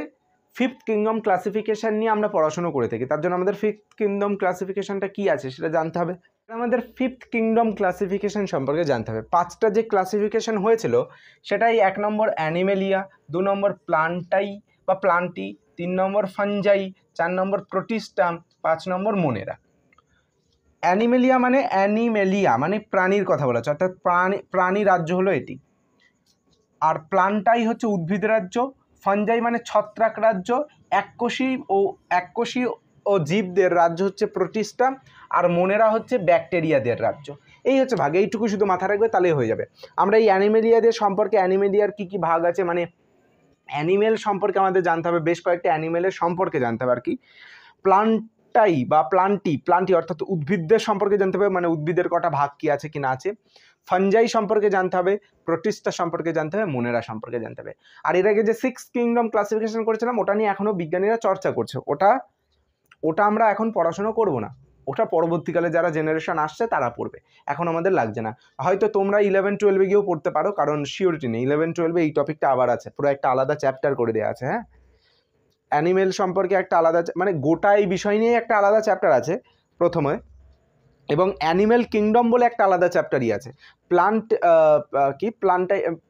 ফিফথ কিংডম ক্লাসিফিকেশান নিয়ে আমরা পড়াশুনো করে থাকি, তার জন্য আমাদের ফিফথ কিংডম ক্লাসিফিকেশানটা কী আছে সেটা জানতে হবে। আমাদের ফিফথ কিংডম ক্লাসিফিকেশান সম্পর্কে জানতে হবে। 5টা যে ক্লাসিফিকেশান হয়েছিল সেটাই 1 নম্বর অ্যানিমেলিয়া, 2 নম্বর প্লান্টাই বা প্লান্টি, 3 নম্বর ফানজাই, 4 নম্বর প্রোটিস্টাম, 5 নম্বর মোনেরা। অ্যানিমেলিয়া মানে প্রাণীর কথা বলা হচ্ছে, অর্থাৎ প্রাণী রাজ্য হলো এটি। আর প্লান্টাই হচ্ছে উদ্ভিদ রাজ্য, ফানজাই মানে ছত্রাক রাজ্য, এককোষী ও জীবদের রাজ্য হচ্ছে প্রোটিস্টা, আর মোনেরা হচ্ছে ব্যাকটেরিয়াদের রাজ্য। এই হচ্ছে ভাগ, এইটুকু শুধু মাথা রাখবে তাহলেই হয়ে যাবে। আমরা এই অ্যানিমেলিয়াদের সম্পর্কে, অ্যানিমেলিয়ার কী কী ভাগ আছে, মানে অ্যানিমেল সম্পর্কে আমাদের জানতে হবে, বেশ কয়েকটা অ্যানিমেলের সম্পর্কে জানতে হবে আর কি। প্লান্টাই বা প্লান্টি অর্থাৎ উদ্ভিদদের সম্পর্কে জানতে হবে, মানে উদ্ভিদের কটা ভাগ কী আছে কি না আছে। ফানজাই সম্পর্কে জানতে হবে, প্রোটিস্টা সম্পর্কে জানতে হবে, মোনেরা সম্পর্কে জানতে হবে। আর এর আগে যে 6 কিংডম ক্লাসিফিকেশন করেছিলাম ওটা নিয়ে এখনও বিজ্ঞানীরা চর্চা করছে, ওটা আমরা এখন পড়াশোনা করব না, ওটা পরবর্তীকালে যারা জেনারেশন আসছে তারা পড়বে, এখন আমাদের লাগছে না। হয়তো তোমরা 11-12 গিয়েও পড়তে পারো, কারণ শিওরিটি নেই, 11-12 এই টপিকটা আবার আছে, পুরো একটা আলাদা চ্যাপ্টার করে দেওয়া আছে। হ্যাঁ, অ্যানিমেল সম্পর্কে একটা আলাদা, মানে গোটা এই বিষয় নিয়ে একটা আলাদা চ্যাপ্টার আছে প্রথমে, এবং অ্যানিমেল কিংডম বলে একটা আলাদা চ্যাপ্টারই আছে।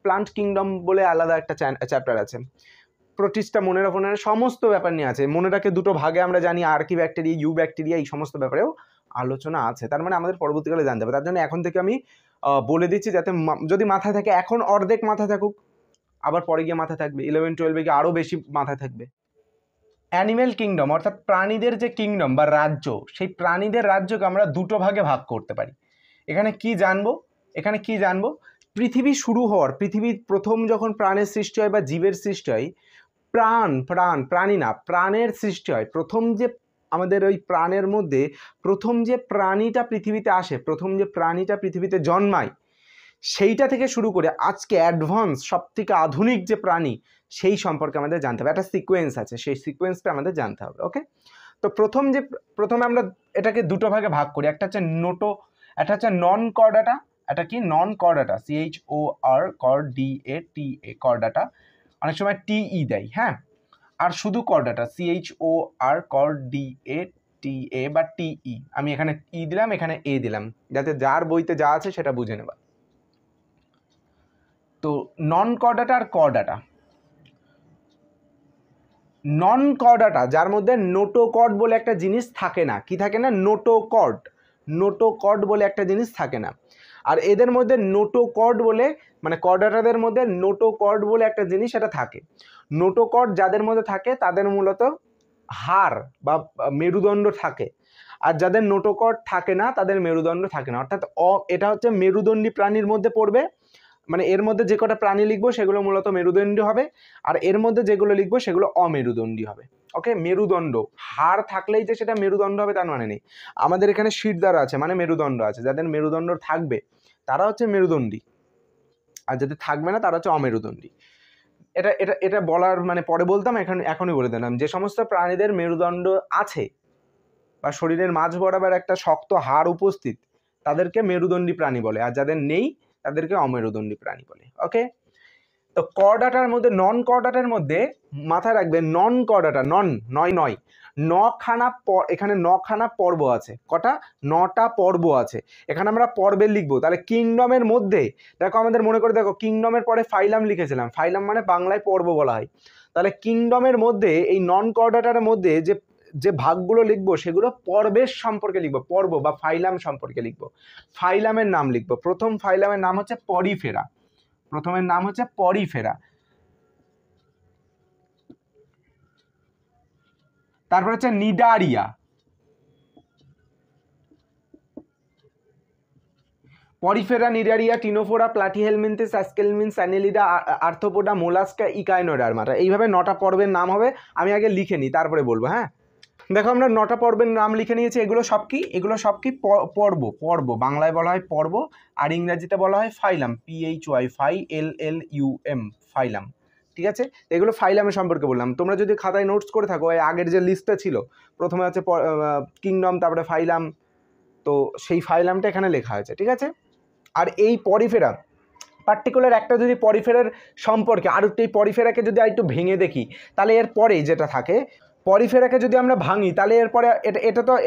প্লান্ট কিংডম বলে আলাদা একটা চ্যাপ্টার আছে। প্রোটিস্টা, মোনেরা সমস্ত ব্যাপার নিয়ে আছে। মোনেরাকে দুটো ভাগে আমরা জানি, আর্কি ব্যাকটেরিয়া, ইউ ব্যাকটেরিয়া, এই সমস্ত ব্যাপারেও আলোচনা আছে। তার মানে আমাদের পরবর্তীকালে জানতে হবে, তার জন্য এখন থেকে আমি বলে দিচ্ছি, যাতে যদি মাথায় থাকে, এখন অর্ধেক মাথায় থাকুক, আবার পরে গিয়ে মাথায় থাকবে, 11-12 গিয়ে আরও বেশি মাথায় থাকবে। অ্যানিমেল কিংডম অর্থাৎ প্রাণীদের যে কিংডম বা রাজ্য, সেই প্রাণীদের রাজ্যকে আমরা দুটো ভাগে ভাগ করতে পারি। এখানে কি জানবো, পৃথিবী শুরু হওয়ার, পৃথিবীর প্রথম যখন প্রাণের সৃষ্টি হয় বা জীবের সৃষ্টি হয়, প্রাণের সৃষ্টি হয়, প্রথম যে আমাদের ওই প্রাণের মধ্যে প্রথম যে প্রাণীটা পৃথিবীতে আসে, প্রথম যে প্রাণীটা পৃথিবীতে জন্মায়, সেইটা থেকে শুরু করে আজকে অ্যাডভান্স সবথেকে আধুনিক যে প্রাণী, সেই সম্পর্কে আমাদের জানতে হবে। একটা সিকোয়েন্স আছে, সেই সিকোয়েন্সটা আমাদের জানতে হবে। ওকে, তো প্রথমে আমরা এটাকে দুটো ভাগে ভাগ করি, একটা হচ্ছে একটা হচ্ছে নন কর্ডাটা, এটা কি নন কর্ডাটা, CHORDATA, কর্ডাটা, অনেক সময় TE দেয়, হ্যাঁ, আর শুধু কর্ডাটা, CHORDATA, টি এ বা টি ই, আমি এখানে ই দিলাম, এখানে এ দিলাম, যাতে যার বইতে যা আছে সেটা বুঝে নেবা। তো নন কর্ডাটা আর কর্ডাটা, নন কর্ডাটা যার মধ্যে নোটোকর্ড বলে একটা জিনিস থাকে না, কি থাকে না, নোটোকর্ড, নোটোকর্ড বলে একটা জিনিস থাকে না। আর এদের মধ্যে নোটোকর্ড বলে, মানে কর্ডাটাদের মধ্যে নোটোকর্ড বলে একটা জিনিস এটা থাকে। নোটোকর্ড যাদের মধ্যে থাকে তাদের মূলত হাড় বা মেরুদণ্ড থাকে, আর যাদের নোটোকর্ড থাকে না তাদের মেরুদণ্ড থাকে না। অর্থাৎ এটা হচ্ছে মেরুদণ্ডী প্রাণীর মধ্যে পড়বে, মানে এর মধ্যে যে কটা প্রাণী লিখবো সেগুলো মূলত মেরুদণ্ডী হবে, আর এর মধ্যে যেগুলো লিখবো সেগুলো অমেরুদণ্ডী হবে। ওকে, মেরুদণ্ড, হাড় থাকলেই যে সেটা মেরুদণ্ড হবে তার মানে নেই। আমাদের এখানে শিরদাঁড় আছে মানে মেরুদণ্ড আছে, যাদের মেরুদণ্ড থাকবে তারা হচ্ছে মেরুদণ্ডী, আর যাদের থাকবে না তারা হচ্ছে অমেরুদণ্ডী। এটা এটা এটা বলার মানে পরে বলতাম, এখনই বলে দিলাম, যে সমস্ত প্রাণীদের মেরুদণ্ড আছে বা শরীরের মাঝ বরাবর একটা শক্ত হাড় উপস্থিত তাদেরকে মেরুদণ্ডী প্রাণী বলে, আর যাদের নেই তাদেরকে অমেরুদণ্ডী প্রাণী বলে। ওকে, তো কর্ডাটার মধ্যে, নন কর্ডাটার মধ্যে মাথায় রাখবে, নন কর্ডাটা, নন নয় নয়, এখানে 9খানা পর্ব আছে। কটা? 9টা পর্ব আছে। এখানে আমরা পর্বের লিখবো, তাহলে কিংডমের মধ্যে দেখো, আমাদের মনে করে দেখো, কিংডমের পরে ফাইলাম লিখেছিলাম, ফাইলাম মানে বাংলায় পর্ব বলা হয়। তাহলে কিংডমের মধ্যে এই নন কর্ডাটার মধ্যে যে ভাগগুলো লিখবো সেগুলো পর্বের সম্পর্কে লিখবো, পর্ব বা ফাইলাম সম্পর্কে লিখবো। ফাইলামের নাম লিখবো। প্রথম ফাইলামের নাম হচ্ছে পরিফেরা, প্রথমের নাম হচ্ছে পরিফেরা। তারপর হচ্ছে Cnidaria, Porifera, Cnidaria, Ctenophora, Platyhelminthes, Aschelminthes, Annelida, Arthropoda, Mollusca, Echinodermata. এইভাবে 9টা পর্বের নাম হবে। আমি আগে লিখে নিই তারপরে বলবো। হ্যাঁ, দেখো আমরা 9টা পর্বের নাম লিখে নিয়েছি। এগুলো সব কি? এগুলো সব কি? পর্ব। পর্ব বাংলায় বলা হয় পর্ব, আর ইংরেজিতে বলা হয় ফাইলাম, PHYLLUM, ফাইলাম। ঠিক আছে, এগুলো ফাইলামের সম্পর্কে বললাম। তোমরা যদি খাতায় নোটস করে থাকো, আগের যে লিস্টটা ছিল, প্রথমে আছে কিংডম, তারপরে ফাইলাম, তো সেই ফাইলামটা এখানে লেখা হয়েছে। ঠিক আছে, আর এই পরিফেরা, পার্টিকুলার একটা যদি পরিফেরার সম্পর্কে আর একটু, এই পরিফেরাকে যদি একটু ভেঙে দেখি, তাহলে এর পরে যেটা থাকে, পরিফেরাকে যদি আমরা ভাঙি তাহলে এরপরে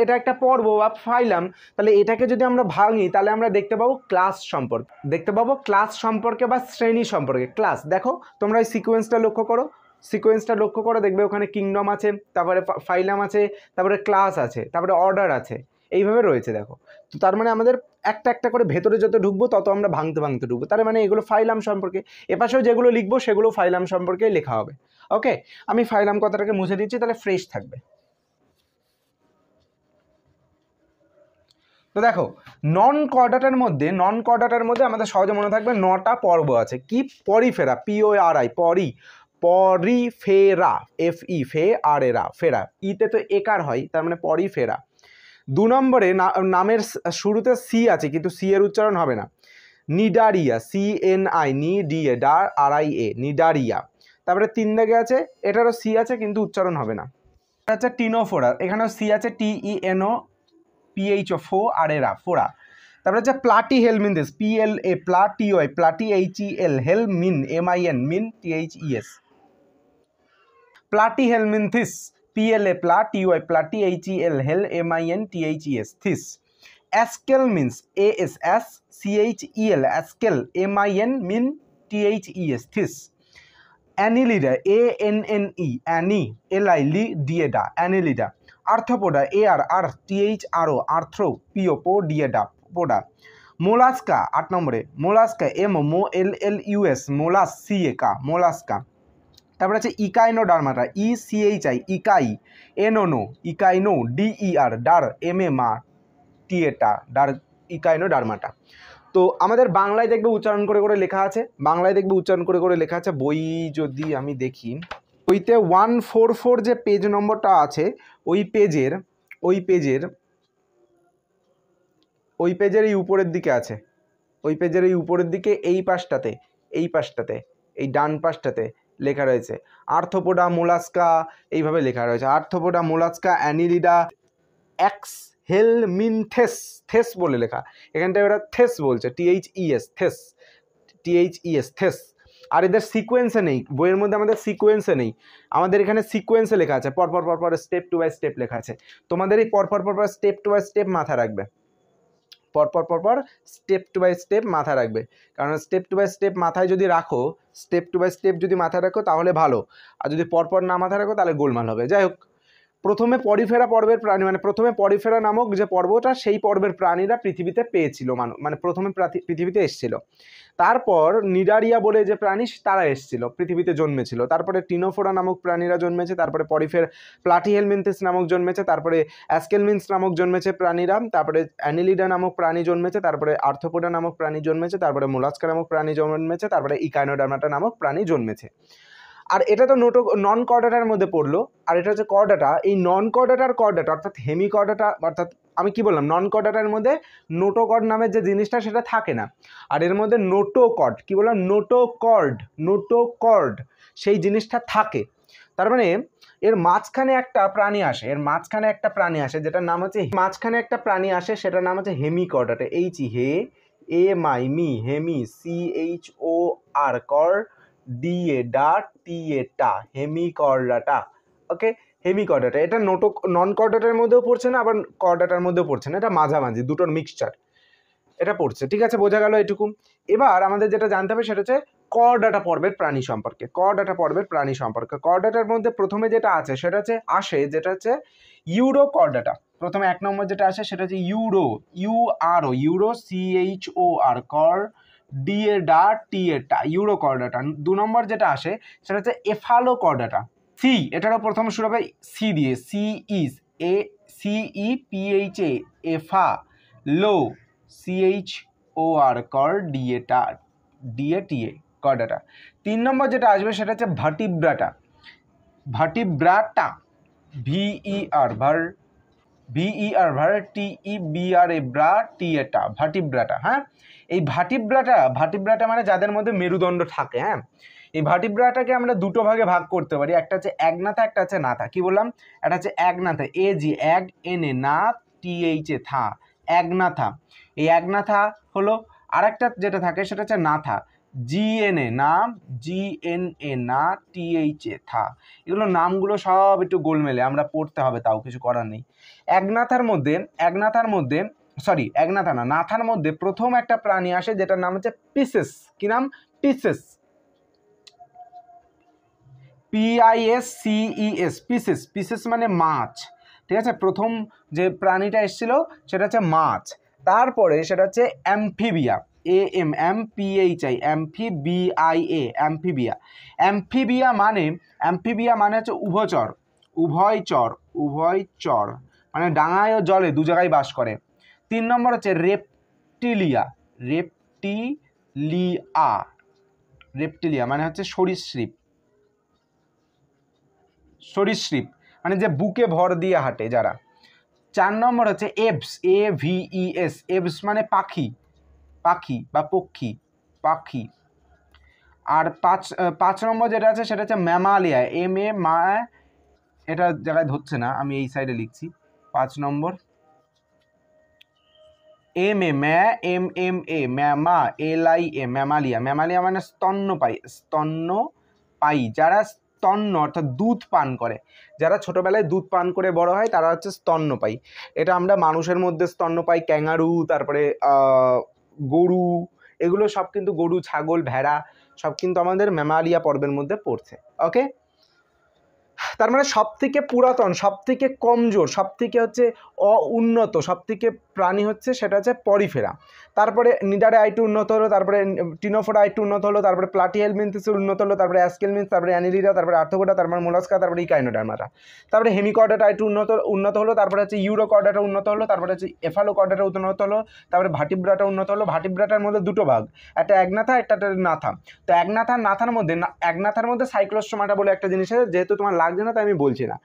এটা একটা পর্ব বা ফাইলাম, তাহলে এটাকে যদি আমরা ভাঙি তাহলে আমরা দেখতে পাবো ক্লাস সম্পর্কে, দেখতে পাবো ক্লাস সম্পর্কে বা শ্রেণী সম্পর্কে। ক্লাস, দেখো তোমরা এই সিকোয়েন্সটা লক্ষ্য করো, সিকোয়েন্সটা লক্ষ্য করে দেখবে ওখানে কিংডম আছে, তারপরে ফাইলাম আছে, তারপরে ক্লাস আছে, তারপরে অর্ডার আছে, এইভাবে রয়েছে। দেখো, তো তার মানে আমাদের একটা একটা করে ভেতরে যত ঢুকবো তত আমরা ভাঙতে ভাঙতে ঢুকবো, তার মানে এগুলো ফাইলাম সম্পর্কে। এপাশেও যেগুলো লিখবো সেগুলো ফাইলাম সম্পর্কেই লেখা হবে। ওকে, আমি ফাইলাম কথাটাকে মুছে দিচ্ছি, তাহলে ফ্রেশ থাকবে। তো দেখো, নন কর্ডাটার মধ্যে আমাদের সহজে মনে থাকবে 9টা পর্ব আছে। কি? পরিফেরা, PORI, পরিফেরা, FE, ফেরা, ইতে তো একার হয়, তার মানে পরিফেরা। 2 নম্বরে নামের শুরুতে সি আছে, কিন্তু সি এর উচ্চারণ হবে না। Cnidaria, CNI, RIA, Cnidaria. তারপরে 3 দাগে আছে, এটারও সি আছে কিন্তু উচ্চারণ হবে না। এটা হচ্ছে টিনোফোরা, এখানেও সি আছে, TENO PHO ফোরা। তারপরে হচ্ছে Platyhelminthes, PLA, প্লাটি HEL, হেলমিন, MIN, mean, THES। Platyhelminthes, PLA, প্লাটি HEL, hell, MIN, THES, this. অ্যাস্কেলমিনস, ASCHEL, অ্যাস্কেল, MIN, mean, THES, this. Annelida, ANNE, Annie, LIDA, Annelida. Arthropoda, ARTHRO, আর্থ্রো, PODA, পোডা। Mollusca, 8 নম্বরে, mollusca, MOLLUS, মোলাস, CA, mollusca. তারপরে আছে ইকাইনোডার্মাটা, ECHI, ইকাই, এনোনো, ইকাইনো, DER, der, MMA, টিয়েটা, der, ইকাইনোডার্মাটা। তো আমাদের বাংলায় দেখবে উচ্চারণ করে করে লেখা আছে, বই যদি আমি দেখি, বইতে 144 যে পেজ নম্বরটা আছে, ওই পেজের এই উপরের দিকে আছে, এই পাশটাতে, এই ডান পাশটাতে লেখা রয়েছে আর্থ্রোপোডা, মোলাস্কা, এইভাবে লেখা রয়েছে। আর্থ্রোপোডা, মোলাস্কা, অ্যানিলিডা, হেলমিনথেস, থেস বলে লেখা, এখানটায় ওরা থেস বলছে, THES, থেস, THES, থেস। আর এদের সিকোয়েন্সে নেই, বইয়ের মধ্যে আমাদের সিকোয়েন্সে নেই, আমাদের এখানে সিকোয়েন্সে লেখা আছে, পরপর পরপর স্টেপ টু বাই স্টেপ লেখা আছে। তোমাদের এই পরপর পরপর স্টেপ টু বাই স্টেপ মাথা রাখবে, পরপর পরপর স্টেপ টু বাই স্টেপ মাথা রাখবে, কারণ স্টেপ টু বাই স্টেপ মাথায় যদি রাখো, স্টেপ টু বাই স্টেপ যদি মাথায় রাখো তাহলে ভালো, আর যদি পরপর না মাথায় রাখো তাহলে গোলমাল হবে। যাই হোক, প্রথমে পরিফেরা পর্বের প্রাণী, মানে প্রথমে পরিফেরা নামক যে পর্বটা, সেই পর্বের প্রাণীরা পৃথিবীতে পেয়েছিল, মানে প্রথমে পৃথিবীতে এসেছিল। তারপর নিডারিয়া বলে যে প্রাণী, তারা এসেছিল, পৃথিবীতে জন্মেছিল। তারপরে টিনোফোরা নামক প্রাণীরা জন্মেছে, তারপরে প্লাটিহেলমিনথেস নামক জন্মেছে, তারপরে অ্যাস্কেলমিনস নামক জন্মেছে প্রাণীরা, তারপরে অ্যানিলিডা নামক প্রাণী জন্মেছে, তারপরে আর্থোপোডা নামক প্রাণী জন্মেছে, তারপরে মোলাস্কা নামক প্রাণী জন্মেছে, তারপরে ইকাইনোডার্মাটা নামক প্রাণী জন্মেছে। আর এটা তো নন কর্ডাটার মধ্যে পড়লো, আর এটা হচ্ছে কর্ডাটা। এই নন কর্ডাটার কর্ডাটা অর্থাৎ হেমিকর্ডাটা, অর্থাৎ আমি কি বললাম, নন কর্ডাটার মধ্যে নোটোকর্ড নামের যে জিনিসটা সেটা থাকে না, আর এর মধ্যে নোটোকর্ড, কি বললাম, নোটোকর্ড সেই জিনিসটা থাকে। তার মানে এর মাঝখানে একটা প্রাণী আসে, যেটার নাম হচ্ছে, মাঝখানে একটা প্রাণী আসে সেটার নাম হচ্ছে হেমিকর্ডাটা, হেমি, CHOR, কর ডিএ ডা টিএ টা, হেমিকর্ডাটা। ওকে, হেমিকর্ডাটা, এটা নন কর্ডাটার মধ্যেও পড়ছে না, আবার কর্ডাটার মধ্যেও পড়ছে না, এটা মাঝামাঝি দুটোর মিক্সচার এটা পড়ছে। ঠিক আছে, বোঝা গেল এটুকু। এবার আমাদের যেটা জানতে হবে সেটা হচ্ছে কর্ডাটা পর্বের প্রাণী সম্পর্কে। কর্ডাটার মধ্যে প্রথমে যেটা আছে সেটা হচ্ছে যেটা হচ্ছে ইউরোকর্ডাটা। প্রথমে 1 নম্বর যেটা আসে সেটা হচ্ছে ইউরো, CHOR, কর ডিএ ডা টিএ টা, ইউরোকর্ডাটা। 2 নম্বর যেটা আসে সেটা হচ্ছে এফালোকর্ডাটা। এটারও প্রথম শুরু হবে সি দিয়ে, CEPHA, এফা, লো, CHOR, কর ডিএ টিএ, কর্ডাটা। 3 নম্বর যেটা আসবে সেটা হচ্ছে ভার্টিব্রাটা, TEBRA, ভার্টিব্রাটা। হ্যাঁ, এই ভার্টিব্রাটা মানে যাদের মধ্যে মেরুদণ্ড থাকে। হ্যাঁ, এই ভার্টিব্রাটাকে আমরা দুটো ভাগে ভাগ করতে পারি, একটা হচ্ছে একনাথা, একটা হচ্ছে নাথা। কি বললাম, একটা হচ্ছে একনাথা, এগ, এনে, না, THA, থা, একনাথা। এই একনাথা হলো। আরেকটা যেটা থাকে সেটা হচ্ছে নাথা, GNA, নাম, GNA, না, THA, থা। এগুলো নামগুলো সব একটু গোলমেলে, আমরা পড়তে হবে, তাও কিছু করার নেই। নাথার মধ্যে প্রথম একটা প্রাণী আসে যেটার নাম হচ্ছে পিসেস। কি নাম? পিসেস, PISCES, পিসেস মানে মাছ। ঠিক আছে, প্রথম যে প্রাণীটা এসেছিল সেটা হচ্ছে মাছ। তারপরে সেটা হচ্ছে অ্যাম্ফিবিয়া, অ্যাম্ফিবিয়া মানে হচ্ছে উভয়চর, মানে ডাঙায় ও জলে দু জায়গায় বাস করে। 3 নম্বর হচ্ছে রেপটিলিয়া মানে হচ্ছে সরীসৃপ, মানে যে বুকে ভর দিয়ে হাঁটে যারা। 4 নম্বর হচ্ছে এভস, এভস মানে পাখি বা পাখি। আর 5 নম্বর যেটা আছে সেটা হচ্ছে ম্যামালিয়া, এটা জায়গায় ধরছে না, আমি এই সাইডে লিখছি। 5 নম্বর ম্যামালিয়া মানে স্তন্যপায়ী, যারা অর্থাৎ দুধ পান করে, যারা ছোটবেলায় দুধ পান করে বড় হয় তারা হচ্ছে স্তন্যপায়ী। এটা আমরা মানুষের মধ্যে স্তন্যপায়ী, ক্যাঙ্গারু, তারপরে গরু, এগুলো সব কিন্তু, গরু, ছাগল, ভেড়া সব কিন্তু আমাদের ম্যামালিয়া পর্বের মধ্যে পড়ছে। ওকে, তার মানে সব থেকে পুরাতন, সব থেকে কমজোর, সব থেকে হচ্ছে উন্নত সব থেকে প্রাণী হচ্ছে সেটা হচ্ছে পরিফেরা। তারপরে নিডারে আইটু উন্নত হলো, তারপরে টিনোফোরা আইটু উন্নত হলো, তারপরে প্লাটিহেলমিনথেস উন্নত হলো, তারপরে অ্যাস্কেলমিনথেস, তারপরে অ্যানিলিডা, তারপরে আর্থোপোডা, তারপরে মোলাস্কা, তারপরে ইকাইনোডার্মাটা, তারপরে হেমিকর্ডাটা আইটু উন্নত হলো, তারপরে হচ্ছে ইউরোকর্ডাটা উন্নত হলো, তারপরে হচ্ছে এফালোকর্ডাটা উন্নত হলো, তারপরে ভার্টিব্রাটা উন্নত হলো। ভার্টিব্রাটার মধ্যে দুটো ভাগ, একটা একনাথা, একটা নাথা। তো একনাথার মধ্যে সাইক্লোস্টোমাটা বলে একটা জিনিস আছে, যেহেতু তোমার লাগছে না তাই আমি বলছি না।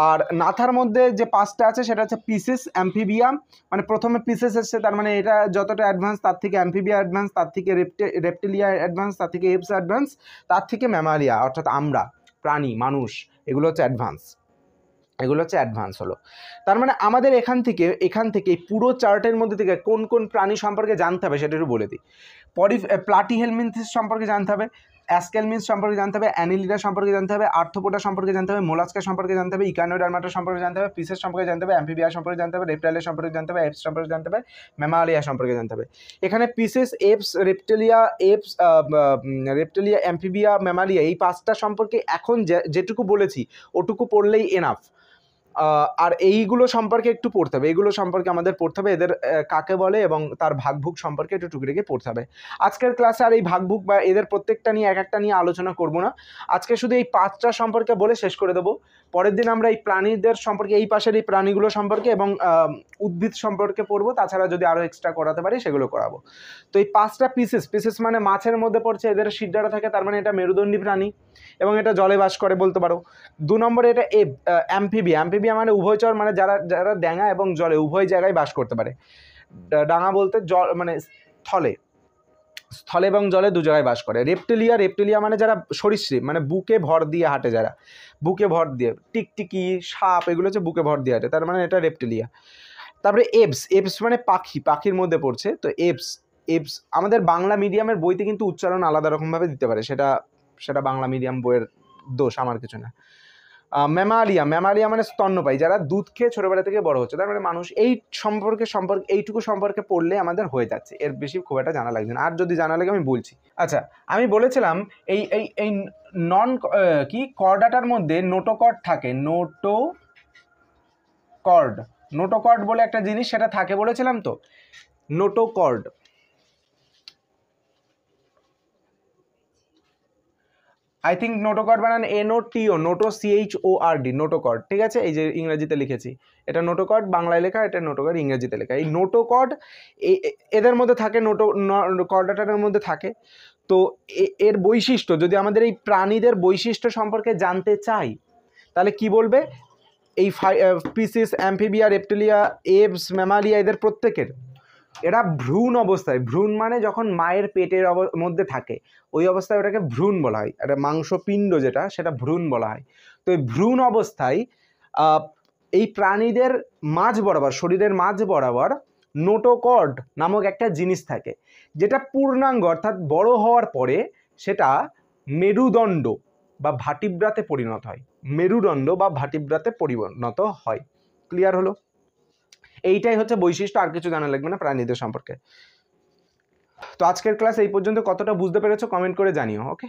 আর নাথার মধ্যে যে 5টা আছে সেটা হচ্ছে পিসেস, অ্যাম্ফিবিয়া, মানে প্রথমে পিসেস এসছে, তার মানে এটা যতটা অ্যাডভান্স তার থেকে অ্যাম্ফিবিয়া অ্যাডভান্স, তার থেকে রেপটিলিয়া অ্যাডভান্স, তার থেকে এপস অ্যাডভান্স, তার থেকে ম্যামালিয়া অর্থাৎ আমরা প্রাণী, মানুষ, এগুলো হচ্ছে অ্যাডভান্স হলো। তার মানে আমাদের এখান থেকে পুরো চার্টের মধ্যে থেকে কোন কোন প্রাণী সম্পর্কে জানতে হবে সেটা একটু বলে দিই। প্লাটিহেলমিনথেস সম্পর্কে জানতে হবে, অ্যাস্কেলমিন্স সম্পর্কে জানতে হবে, অ্যানিলিডা সম্পর্কে জানতে হবে, আর্থ্রোপোডা সম্পর্কে জানতে হবে, মোলাস্কা সম্পর্কে জানতে হবে, ইকানোডার্মাটা সম্পর্কে জানতে হবে, ফিশেস সম্পর্কে জানতে হবে, অ্যাম্ফিবিয়া সম্পর্কে জানতে হবে, রেপ্টাইলের সম্পর্কে জানতে হবে, এপস সম্পর্কে জানতে হবে, ম্যামালিয়া সম্পর্কে জানতে হবে। এখানে পিসেস, এপস, রেপ্টেলিয়া, অ্যাম্ফিবিয়া, ম্যামালিয়া এই 5টা সম্পর্কে এখন যেটুকু বলেছি ওটুকু পড়লেই এনাফ। আর এইগুলো সম্পর্কে একটু পড়তে হবে, এইগুলো সম্পর্কে আমাদের পড়তে হবে, এদের কাকে বলে এবং তার ভাগভুগ সম্পর্কে একটু টুকিটাকি পড়তে হবে। আজকের ক্লাসে আর এই ভাগভুগ বা এদের প্রত্যেকটা নিয়ে এক একটা নিয়ে আলোচনা করব না, আজকে শুধু এই 5টা সম্পর্কে বলে শেষ করে দেবো। পরের দিন আমরা এই প্রাণীদের সম্পর্কে, এই পাশের এই প্রাণীগুলো সম্পর্কে এবং উদ্ভিদ সম্পর্কে পড়বো, তাছাড়া যদি আরও এক্সট্রা করাতে পারি সেগুলো করাবো। তো এই 5টা পিসেস মানে মাছের মধ্যে পড়ছে, এদের শিরদাঁড়া থাকে, তার মানে এটা মেরুদণ্ডী প্রাণী এবং এটা জলে বাস করে বলতে পারো। 2 নম্বরে এটা অ্যাম্ফিবিয়া মানে উভয়চর, মানে যারা ডাঙা এবং জলে উভয় জায়গায় বাস করতে পারে। ডাঙা বলতে জল মানে স্থলে এবং জলে 2 জায়গায় বাস করে। রেপ্টেলিয়া মানে যারা সরীসৃপ, মানে বুকে ভর দিয়ে হাঁটে, যারা বুকে ভর দিয়ে, টিকটিকি, সাপ এগুলো হচ্ছে বুকে ভর দিয়ে হাঁটে, তার মানে এটা রেপ্টেলিয়া। তারপরে এপস মানে পাখির মধ্যে পড়ছে। তো এপস আমাদের বাংলা মিডিয়ামের বইতে কিন্তু উচ্চারণ আলাদা রকমভাবে দিতে পারে, সেটা বাংলা মিডিয়াম বইয়ের দোষ, আমার কিছু না। ম্যামালিয়া মানে স্তন্যপায়ী, যারা দুধ খেয়ে ছোটোবেলা থেকে বড় হচ্ছে, তার মানে মানুষ। এই এইটুকু সম্পর্কে পড়লে আমাদের হয়ে যাচ্ছে, এর বেশি খুব একটা জানা লাগছে না। আর যদি জানা লাগে আমি বলছি। আচ্ছা, আমি বলেছিলাম এই নন কর্ডাটার মধ্যে নোটোকর্ড থাকে, নোটোকর্ড বলে একটা জিনিস সেটা থাকে বলেছিলাম তো, নোটোকর্ড। আই থিঙ্ক নোটোকর্ড বানান NOTO, নোটো CHORD, নোটোকর্ড, ঠিক আছে? এই যে ইংরেজিতে লিখেছি এটা নোটোকর্ড, বাংলায় লেখা, এটা নোটোকর্ড ইংরেজিতে লেখা। এই নোটোকর্ড এদের মধ্যে থাকে, কর্ডাটার মধ্যে থাকে। তো এর বৈশিষ্ট্য, যদি আমাদের এই প্রাণীদের বৈশিষ্ট্য সম্পর্কে জানতে চাই তাহলে কি বলবে? এই পিসেস, অ্যাম্ফিবিয়া, রেপ্টেলিয়া, এপস, ম্যামালিয়া এদের প্রত্যেকের এরা ভ্রূণ অবস্থায়, ভ্রূণ মানে যখন মায়ের পেটের মধ্যে থাকে ওই অবস্থায় ওটাকে ভ্রূণ বলা হয়, একটা মাংসপিণ্ড যেটা, সেটা ভ্রূণ বলা হয়। তো এই ভ্রূণ অবস্থায় এই প্রাণীদের মাঝ বরাবর, শরীরের মাঝ বরাবর নোটোকর্ড নামক একটা জিনিস থাকে, যেটা পূর্ণাঙ্গ অর্থাৎ বড় হওয়ার পরে সেটা মেরুদণ্ড বা ভাটিব্রাতে পরিণত হয়, ক্লিয়ার হলো? এইটাই হচ্ছে বৈশিষ্ট্য, আর কিছু জানা লাগবে না প্রাণীদের সম্পর্কে। তো আজকের ক্লাস এই পর্যন্ত, কতটা বুঝতে পেরেছো কমেন্ট করে জানিও, ওকে?